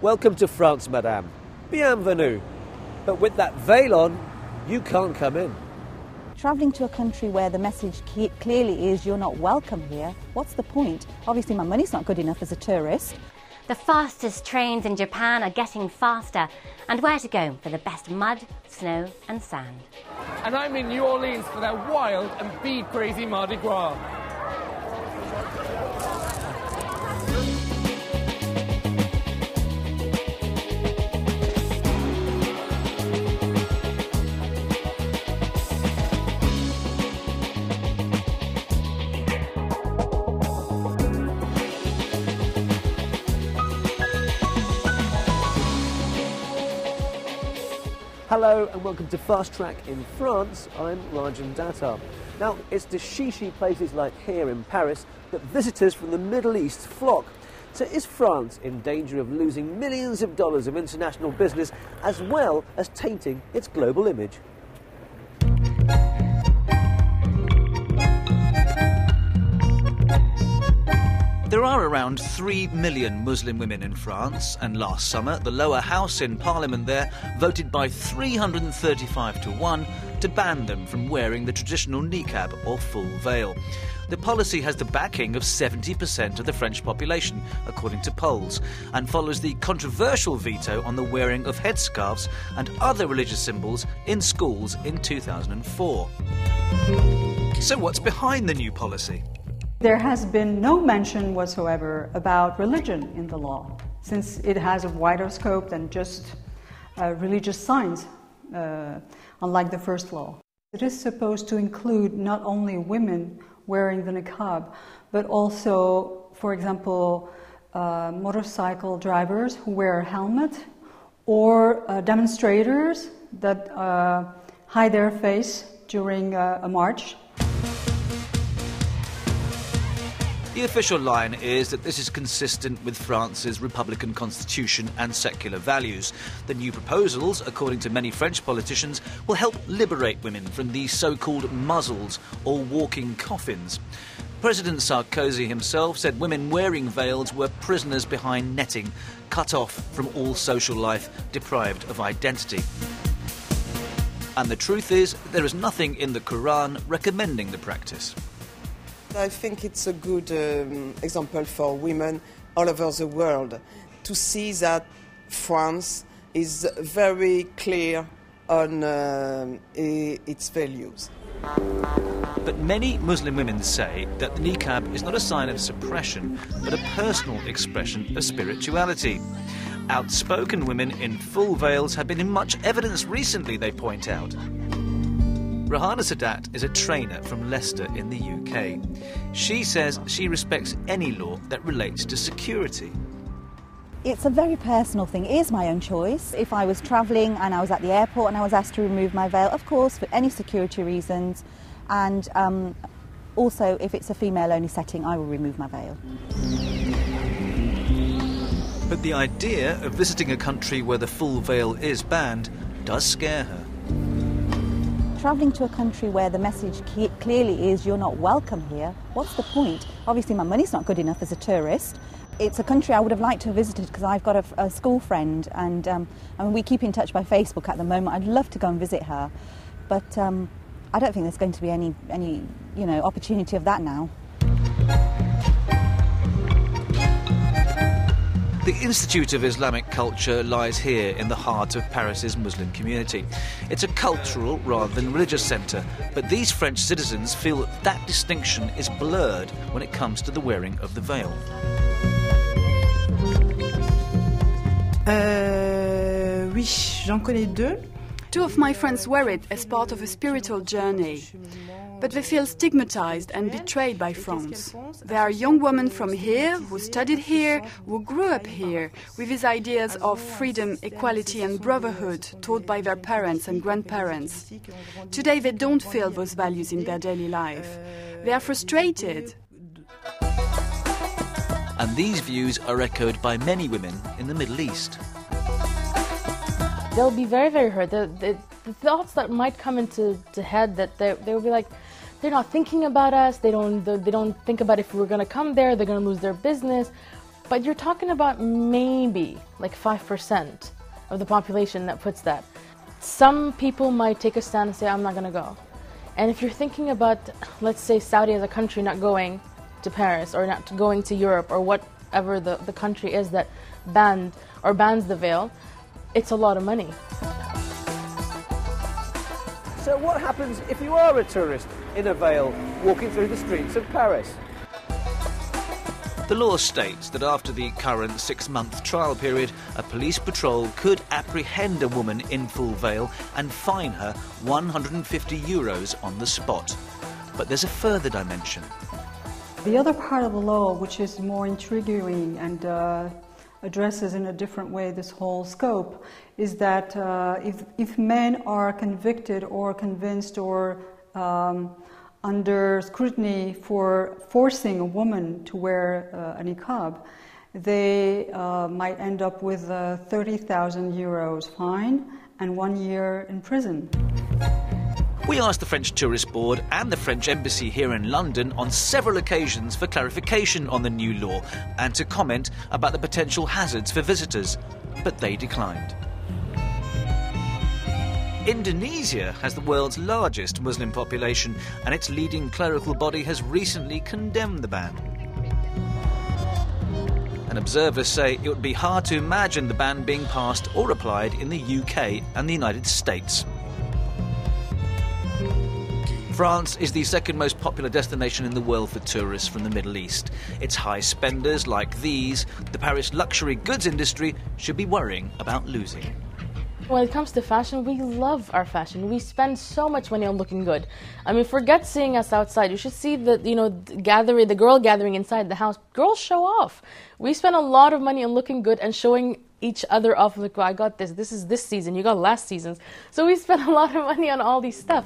Welcome to France, madame. Bienvenue. But with that veil on, you can't come in. Travelling to a country where the message clearly is you're not welcome here, what's the point? Obviously my money's not good enough as a tourist. The fastest trains in Japan are getting faster. And where to go for the best mud, snow and sand. And I'm in New Orleans for their wild and bead-crazy Mardi Gras. Hello and welcome to Fast Track in France. I'm Rajan Dattar. Now, it's to chic places like here in Paris that visitors from the Middle East flock. So is France in danger of losing millions of dollars of international business as well as tainting its global image? There are around 3 million Muslim women in France, and last summer the lower house in Parliament there voted by 335 to 1 to ban them from wearing the traditional niqab or full veil. The policy has the backing of 70% of the French population, according to polls, and follows the controversial veto on the wearing of headscarves and other religious symbols in schools in 2004. So what's behind the new policy? There has been no mention whatsoever about religion in the law, since it has a wider scope than just religious signs, unlike the first law. It is supposed to include not only women wearing the niqab, but also, for example, motorcycle drivers who wear a helmet, or demonstrators that hide their face during a march. The official line is that this is consistent with France's republican constitution and secular values. The new proposals, according to many French politicians, will help liberate women from these so-called muzzles or walking coffins. President Sarkozy himself said women wearing veils were prisoners behind netting, cut off from all social life, deprived of identity. And the truth is, there is nothing in the Quran recommending the practice. I think it's a good example for women all over the world to see that France is very clear on its values. But many Muslim women say that the niqab is not a sign of suppression, but a personal expression of spirituality. Outspoken women in full veils have been in much evidence recently, they point out. Rahana Sadat is a trainer from Leicester in the UK. She says she respects any law that relates to security. It's a very personal thing. It is my own choice. If I was travelling and I was at the airport and I was asked to remove my veil, of course, for any security reasons, and also if it's a female-only setting, I will remove my veil. But the idea of visiting a country where the full veil is banned does scare her. Travelling to a country where the message clearly is you're not welcome here, what's the point? Obviously my money's not good enough as a tourist. It's a country I would have liked to have visited because I've got a school friend and we keep in touch by Facebook at the moment. I'd love to go and visit her, but I don't think there's going to be any opportunity of that now. The Institute of Islamic Culture lies here in the heart of Paris's Muslim community. It's a cultural rather than religious centre, but these French citizens feel that distinction is blurred when it comes to the wearing of the veil. Oui, j'en connais deux. Two of my friends wear it as part of a spiritual journey, but they feel stigmatized and betrayed by France. There are young women from here, who studied here, who grew up here, with these ideas of freedom, equality and brotherhood taught by their parents and grandparents. Today they don't feel those values in their daily life. They are frustrated. And these views are echoed by many women in the Middle East. They'll be very, very hurt. The thoughts that might come into head that they'll be like, they're not thinking about us. They don't think about if we're going to come there. They're going to lose their business. But you're talking about maybe like 5% of the population that puts that. Some people might take a stand and say, I'm not going to go. And if you're thinking about, let's say, Saudi as a country not going to Paris or not going to Europe or whatever the country is that bans the veil, it's a lot of money. So what happens if you are a tourist in a veil walking through the streets of Paris? The law states that after the current 6-month trial period, a police patrol could apprehend a woman in full veil and fine her €150 on the spot. But there's a further dimension. The other part of the law, which is more intriguing and addresses in a different way this whole scope, is that if men are convicted or convinced or under scrutiny for forcing a woman to wear a niqab, they might end up with a €30,000 fine and 1 year in prison. We asked the French Tourist Board and the French Embassy here in London on several occasions for clarification on the new law and to comment about the potential hazards for visitors, but they declined. Indonesia has the world's largest Muslim population, and its leading clerical body has recently condemned the ban. And observers say it would be hard to imagine the ban being passed or applied in the UK and the United States. France is the second most popular destination in the world for tourists from the Middle East. Its high spenders like these, the Paris luxury goods industry, should be worrying about losing. When it comes to fashion, we love our fashion. We spend so much money on looking good. I mean, forget seeing us outside. You should see the girl gathering inside the house. Girls show off. We spend a lot of money on looking good and showing each other off. Like, well, I got this. This is this season. You got last season's. So we spend a lot of money on all these stuff.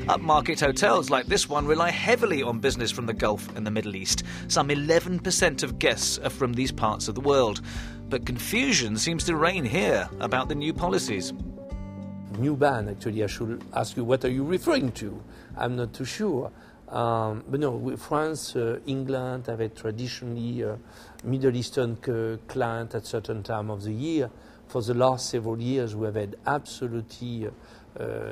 Upmarket hotels like this one rely heavily on business from the Gulf and the Middle East. Some 11% of guests are from these parts of the world. But confusion seems to reign here about the new policies. New ban, actually, I should ask you, what are you referring to? I'm not too sure. But no, France, England have a traditionally Middle Eastern client at certain time of the year. For the last several years, we have had absolutely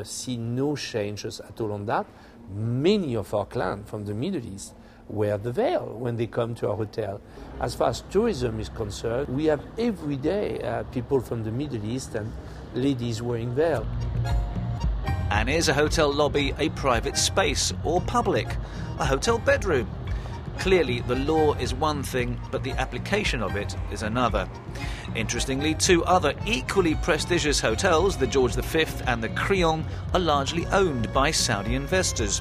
seen no changes at all on that. Many of our clients from the Middle East wear the veil when they come to our hotel. As far as tourism is concerned, we have every day people from the Middle East and ladies wearing veil. And is a hotel lobby a private space or public? A hotel bedroom? Clearly, the law is one thing, but the application of it is another. Interestingly, two other equally prestigious hotels, the George V and the Crillon, are largely owned by Saudi investors.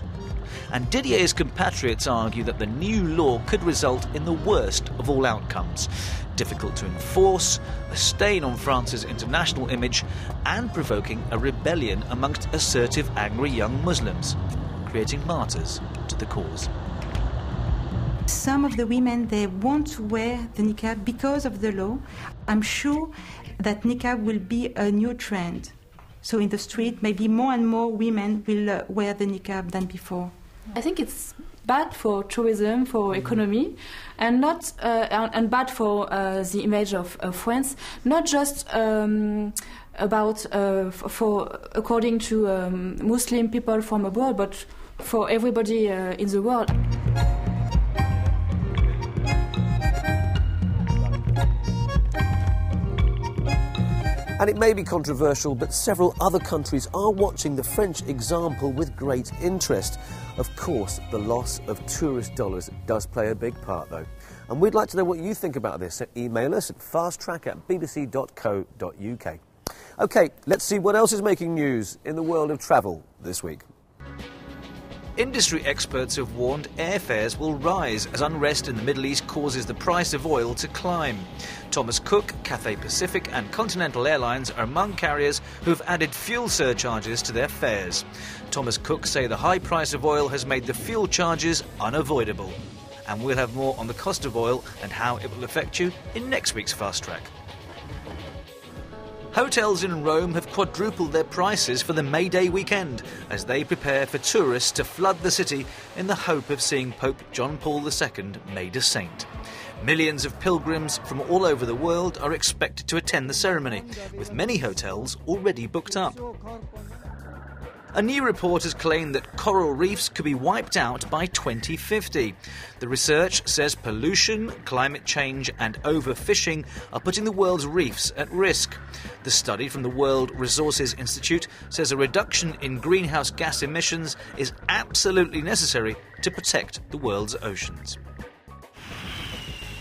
And Didier's compatriots argue that the new law could result in the worst of all outcomes. Difficult to enforce, a stain on France's international image, and provoking a rebellion amongst assertive, angry young Muslims, creating martyrs to the cause. Some of the women, they want to wear the niqab because of the law. I'm sure that niqab will be a new trend. So in the street, maybe more and more women will wear the niqab than before. I think it's bad for tourism, for economy, and not and bad for the image of France. Not just about for according to Muslim people from abroad, but for everybody in the world. And it may be controversial, but several other countries are watching the French example with great interest. Of course, the loss of tourist dollars does play a big part, though. And we'd like to know what you think about this. So email us at fasttrack@bbc.co.uk. OK, let's see what else is making news in the world of travel this week. Industry experts have warned airfares will rise as unrest in the Middle East causes the price of oil to climb. Thomas Cook, Cathay Pacific and Continental Airlines are among carriers who have added fuel surcharges to their fares. Thomas Cook say the high price of oil has made the fuel charges unavoidable. And we'll have more on the cost of oil and how it will affect you in next week's Fast Track. Hotels in Rome have quadrupled their prices for the May Day weekend as they prepare for tourists to flood the city in the hope of seeing Pope John Paul II made a saint. Millions of pilgrims from all over the world are expected to attend the ceremony, with many hotels already booked up. A new report has claimed that coral reefs could be wiped out by 2050. The research says pollution, climate change and overfishing are putting the world's reefs at risk. The study from the World Resources Institute says a reduction in greenhouse gas emissions is absolutely necessary to protect the world's oceans.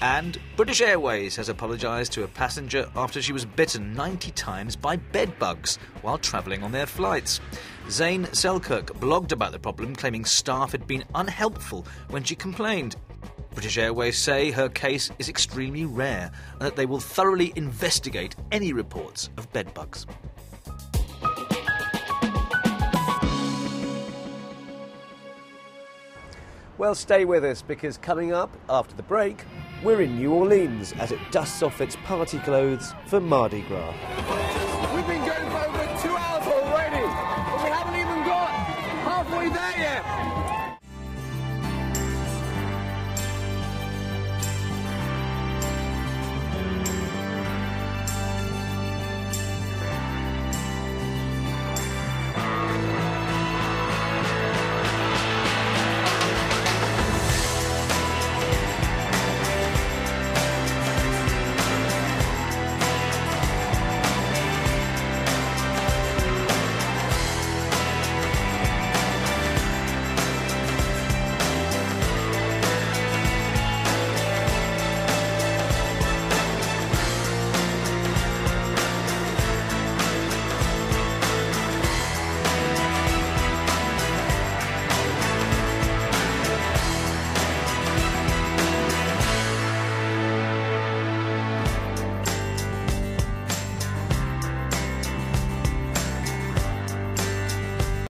And British Airways has apologised to a passenger after she was bitten 90 times by bed bugs while travelling on their flights. Zane Selkirk blogged about the problem, claiming staff had been unhelpful when she complained. British Airways say her case is extremely rare and that they will thoroughly investigate any reports of bed bugs. Well, stay with us, because coming up after the break, we're in New Orleans as it dusts off its party clothes for Mardi Gras.